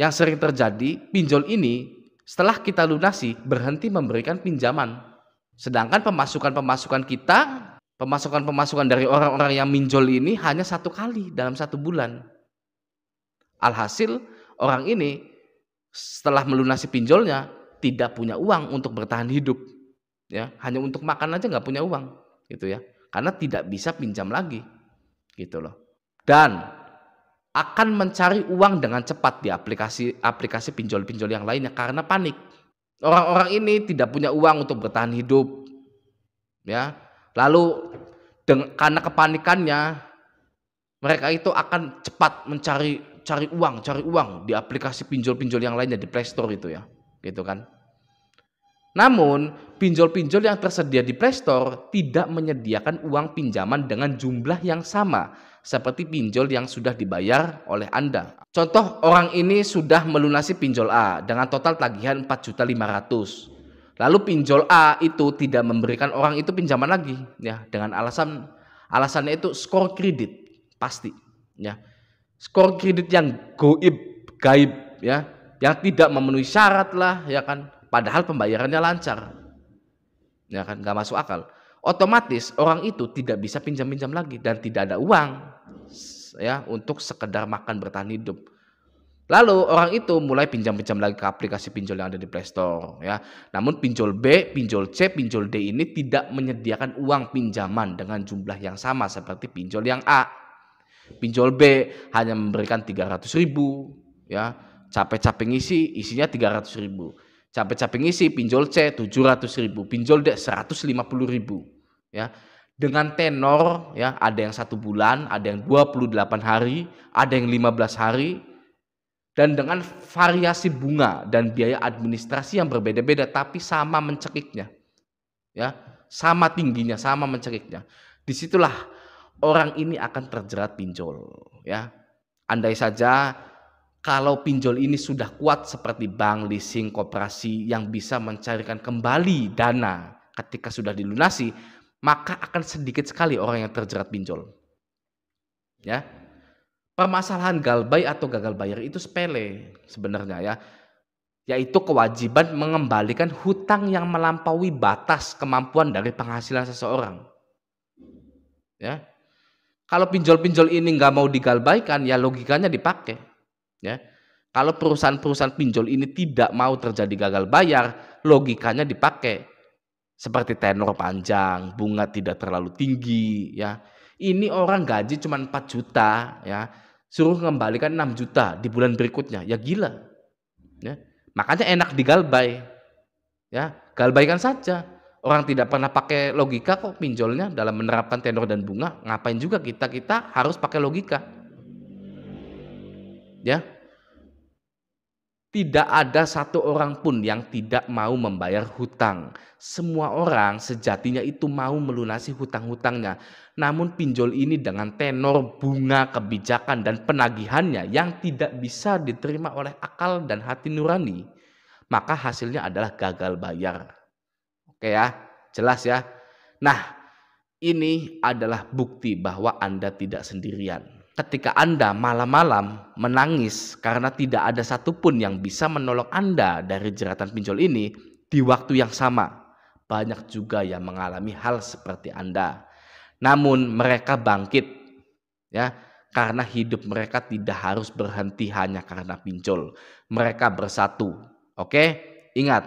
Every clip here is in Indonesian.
yang sering terjadi, pinjol ini setelah kita lunasi berhenti memberikan pinjaman. Sedangkan pemasukan kita, pemasukan dari orang-orang yang minjol ini hanya 1 kali dalam 1 bulan. Alhasil orang ini setelah melunasi pinjolnya tidak punya uang untuk bertahan hidup, ya, hanya untuk makan aja nggak punya uang, gitu ya, karena tidak bisa pinjam lagi, gitu loh. Dan akan mencari uang dengan cepat di aplikasi pinjol-pinjol yang lainnya karena panik. Orang-orang ini tidak punya uang untuk bertahan hidup, ya. Lalu karena kepanikannya, mereka itu akan cepat cari uang di aplikasi pinjol-pinjol yang lainnya di Play Store itu ya, gitu kan. Namun, pinjol-pinjol yang tersedia di Play Store tidak menyediakan uang pinjaman dengan jumlah yang sama seperti pinjol yang sudah dibayar oleh Anda. Contoh, orang ini sudah melunasi pinjol A dengan total tagihan 4.500.000. Lalu pinjol A itu tidak memberikan orang itu pinjaman lagi, ya, dengan alasannya itu skor kredit pasti, ya. Skor kredit yang gaib, ya, yang tidak memenuhi syarat lah, ya kan. Padahal pembayarannya lancar, ya kan, nggak masuk akal. Otomatis orang itu tidak bisa pinjam-pinjam lagi dan tidak ada uang, ya, untuk sekedar makan bertahan hidup. Lalu orang itu mulai pinjam-pinjam lagi ke aplikasi pinjol yang ada di Play Store, ya. Namun pinjol B, pinjol C, pinjol D ini tidak menyediakan uang pinjaman dengan jumlah yang sama seperti pinjol yang A. Pinjol B hanya memberikan 300.000, ya. Capek-capek isinya 300.000. Capek-capek ngisi pinjol C 700.000, pinjol D 150.000, ya. Dengan tenor, ya, ada yang 1 bulan, ada yang 28 hari, ada yang 15 hari, dan dengan variasi bunga dan biaya administrasi yang berbeda-beda tapi sama mencekiknya, ya, sama tingginya, sama mencekiknya. Disitulah orang ini akan terjerat pinjol, ya. Andai saja kalau pinjol ini sudah kuat seperti bank, leasing, koperasi yang bisa mencairkan kembali dana ketika sudah dilunasi, maka akan sedikit sekali orang yang terjerat pinjol. Ya. Permasalahan galbay atau gagal bayar itu sepele sebenarnya, ya. Yaitu kewajiban mengembalikan hutang yang melampaui batas kemampuan dari penghasilan seseorang. Ya. Kalau pinjol-pinjol ini nggak mau digalbaikan, ya logikanya dipakai. Ya, kalau perusahaan-perusahaan pinjol ini tidak mau terjadi gagal bayar, logikanya dipakai seperti tenor panjang, bunga tidak terlalu tinggi, ya. Ini orang gaji cuma 4 juta, ya, suruh mengembalikan 6 juta di bulan berikutnya, ya gila, ya. Makanya enak digalbay, ya, galbaikan saja. Orang tidak pernah pakai logika kok pinjolnya dalam menerapkan tenor dan bunga, ngapain juga kita harus pakai logika. Ya, tidak ada satu orang pun yang tidak mau membayar hutang. Semua orang sejatinya itu mau melunasi hutang-hutangnya. Namun pinjol ini dengan tenor bunga, kebijakan dan penagihannya yang tidak bisa diterima oleh akal dan hati nurani, maka hasilnya adalah gagal bayar. Oke ya, jelas ya. Nah, ini adalah bukti bahwa Anda tidak sendirian. Ketika Anda malam-malam menangis karena tidak ada satupun yang bisa menolong Anda dari jeratan pinjol ini, di waktu yang sama banyak juga yang mengalami hal seperti Anda. Namun mereka bangkit, ya, karena hidup mereka tidak harus berhenti hanya karena pinjol. Mereka bersatu. Oke? Ingat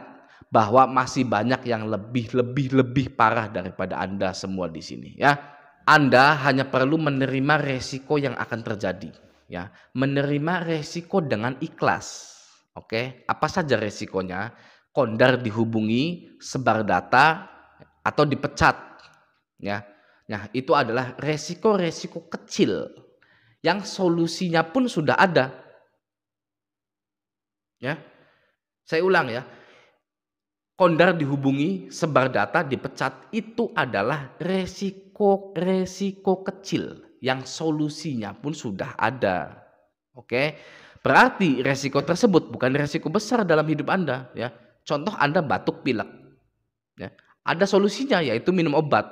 bahwa masih banyak yang lebih parah daripada Anda semua di sini, ya. Anda hanya perlu menerima resiko yang akan terjadi, ya. Menerima resiko dengan ikhlas. Oke, apa saja resikonya? Kondar dihubungi, sebar data, atau dipecat, ya. Nah, itu adalah resiko-resiko kecil yang solusinya pun sudah ada. Ya. Saya ulang ya. Kondar dihubungi, sebar data, dipecat, itu adalah resiko kecil yang solusinya pun sudah ada. Oke, berarti resiko tersebut bukan resiko besar dalam hidup Anda, ya. Contoh Anda batuk pilek, ya. Ada solusinya yaitu minum obat.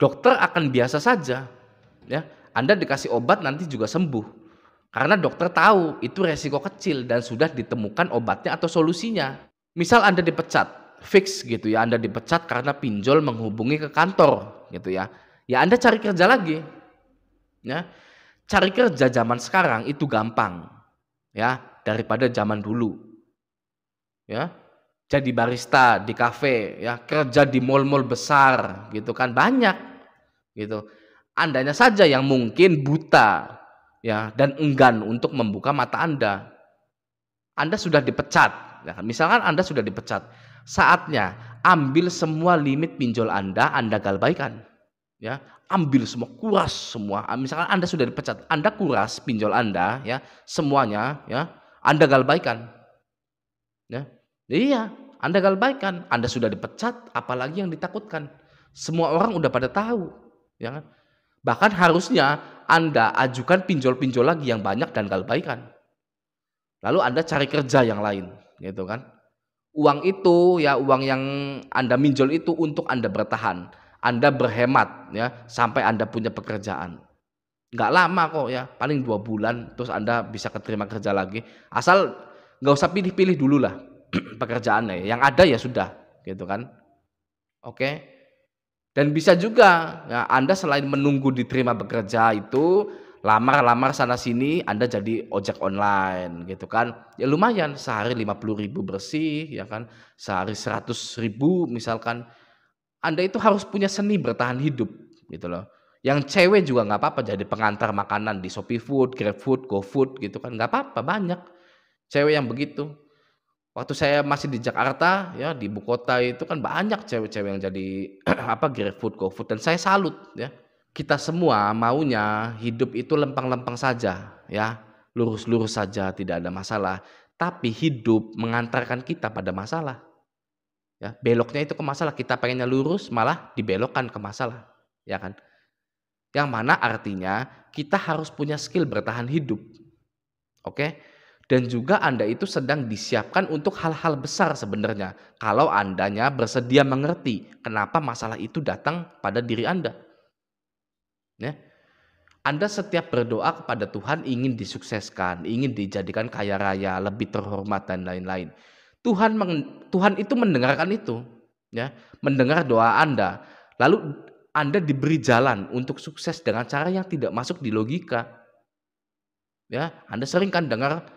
Dokter akan biasa saja, ya. Anda dikasih obat nanti juga sembuh. Karena dokter tahu itu resiko kecil dan sudah ditemukan obatnya atau solusinya. Misal Anda dipecat, fix gitu ya, Anda dipecat karena pinjol menghubungi ke kantor gitu ya. Ya Anda cari kerja lagi. Ya. Cari kerja zaman sekarang itu gampang ya daripada zaman dulu. Ya. Jadi barista di kafe ya, kerja di mal-mal besar gitu kan banyak gitu. Andanya saja yang mungkin buta ya dan enggan untuk membuka mata Anda. Anda sudah dipecat, ya kan? Misalkan Anda sudah dipecat, saatnya ambil semua limit pinjol Anda galbaikan, ya, ambil semua, kuras semua. Misalkan Anda sudah dipecat, Anda kuras pinjol Anda, ya, semuanya, ya, Anda galbaikan, ya, iya, Anda galbaikan, Anda sudah dipecat, apalagi yang ditakutkan, semua orang udah pada tahu, ya kan? Bahkan harusnya Anda ajukan pinjol-pinjol lagi yang banyak dan galbaikan. Lalu Anda cari kerja yang lain, gitu kan. Uang itu ya, uang yang Anda minjol itu untuk Anda bertahan. Anda berhemat ya sampai Anda punya pekerjaan. Nggak lama kok ya, paling 2 bulan terus Anda bisa keterima kerja lagi. Asal nggak usah pilih-pilih dulu lah pekerjaannya. Yang ada ya sudah, gitu kan. Oke. Dan bisa juga ya, Anda selain menunggu diterima bekerja itu lamar-lamar sana sini, Anda jadi ojek online gitu kan. Ya lumayan sehari 50.000 bersih ya kan, sehari 100.000 misalkan. Anda itu harus punya seni bertahan hidup gitu loh. Yang cewek juga nggak apa-apa jadi pengantar makanan di Shopee Food, GrabFood, GoFood gitu kan, nggak apa-apa, banyak cewek yang begitu. Waktu saya masih di Jakarta ya, di ibu kota itu kan banyak cewek-cewek yang jadi apa, GrabFood, GoFood dan saya salut ya. Kita semua maunya hidup itu lempeng-lempeng saja ya, lurus-lurus saja tidak ada masalah. Tapi hidup mengantarkan kita pada masalah. Ya, beloknya itu ke masalah, kita pengennya lurus malah dibelokkan ke masalah, ya kan? Yang mana artinya kita harus punya skill bertahan hidup. Oke? Dan juga Anda itu sedang disiapkan untuk hal-hal besar sebenarnya. Kalau Andanya bersedia mengerti kenapa masalah itu datang pada diri Anda. Ya. Anda setiap berdoa kepada Tuhan ingin disukseskan, ingin dijadikan kaya raya, lebih terhormat dan lain-lain. Tuhan itu mendengarkan itu, ya, mendengar doa Anda. Lalu Anda diberi jalan untuk sukses dengan cara yang tidak masuk di logika. Ya, Anda sering kan dengar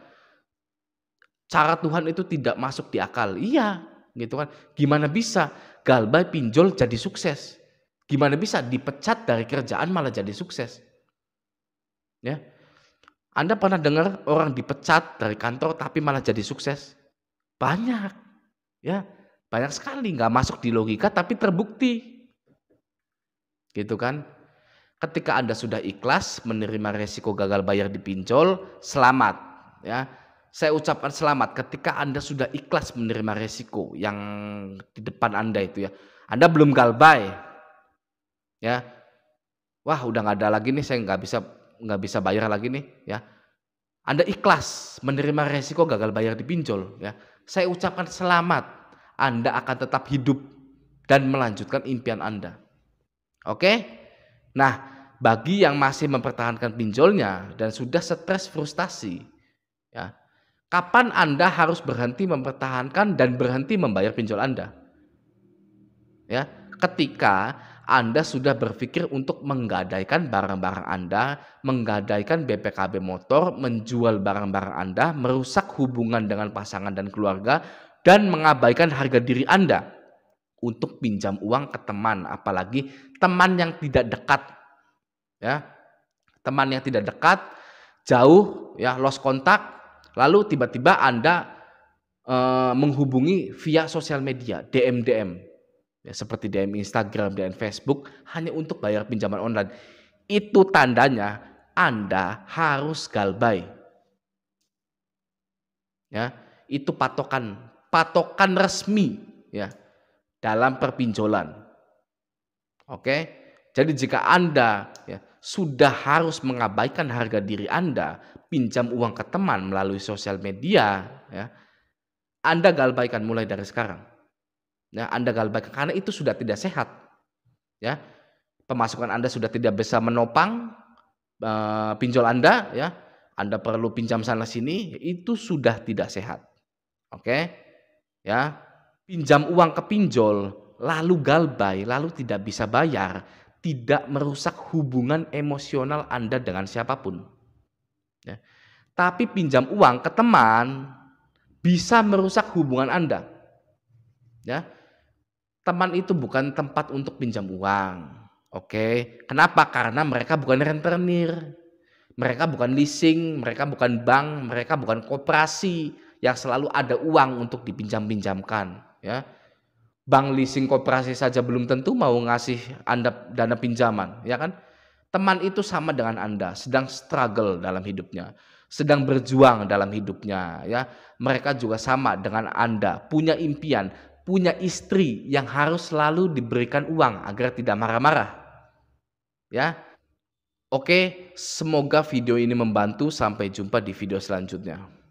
cara Tuhan itu tidak masuk di akal. Iya, gitu kan. Gimana bisa galbay pinjol jadi sukses? Gimana bisa dipecat dari kerjaan malah jadi sukses? Ya. Anda pernah dengar orang dipecat dari kantor tapi malah jadi sukses? Banyak. Ya, banyak sekali nggak masuk di logika tapi terbukti. Gitu kan? Ketika Anda sudah ikhlas menerima resiko gagal bayar di pinjol, selamat ya. Saya ucapkan selamat ketika Anda sudah ikhlas menerima resiko yang di depan Anda itu ya. Anda belum galbay. Ya. Wah, udah nggak ada lagi nih, saya nggak bisa bayar lagi nih ya. Anda ikhlas menerima resiko gagal bayar di pinjol ya. Saya ucapkan selamat. Anda akan tetap hidup dan melanjutkan impian Anda. Oke? Nah, bagi yang masih mempertahankan pinjolnya dan sudah stres frustasi, ya, kapan Anda harus berhenti mempertahankan dan berhenti membayar pinjol Anda? Ya, ketika Anda sudah berpikir untuk menggadaikan barang-barang Anda, menggadaikan BPKB motor, menjual barang-barang Anda, merusak hubungan dengan pasangan dan keluarga, dan mengabaikan harga diri Anda untuk pinjam uang ke teman, apalagi teman yang tidak dekat. Ya, teman yang tidak dekat, jauh, ya, lost kontak, lalu tiba-tiba Anda menghubungi via sosial media, DM, ya, seperti DM Instagram dan Facebook hanya untuk bayar pinjaman online. Itu tandanya Anda harus galbay. Ya, itu patokan resmi ya dalam perpinjolan. Oke. Jadi jika Anda ya, sudah harus mengabaikan harga diri Anda, pinjam uang ke teman melalui sosial media, ya, Anda galbaikan mulai dari sekarang. Ya, Anda galbaikan karena itu sudah tidak sehat. Ya, pemasukan Anda sudah tidak bisa menopang pinjol Anda. Ya, Anda perlu pinjam sana sini, itu sudah tidak sehat. Oke? Ya. Pinjam uang ke pinjol, lalu galbay, lalu tidak bisa bayar, tidak merusak hubungan emosional Anda dengan siapapun. Ya. Tapi pinjam uang ke teman bisa merusak hubungan Anda. Ya. Teman itu bukan tempat untuk pinjam uang. Oke, kenapa? Karena mereka bukan rentenir, mereka bukan leasing, mereka bukan bank, mereka bukan koperasi yang selalu ada uang untuk dipinjam-pinjamkan. Ya, bank, leasing, koperasi saja belum tentu mau ngasih Anda dana pinjaman, ya kan? Teman itu sama dengan Anda, sedang struggle dalam hidupnya, sedang berjuang dalam hidupnya, ya. Mereka juga sama dengan Anda, punya impian, punya istri yang harus selalu diberikan uang agar tidak marah-marah, ya. Oke, semoga video ini membantu. Sampai jumpa di video selanjutnya.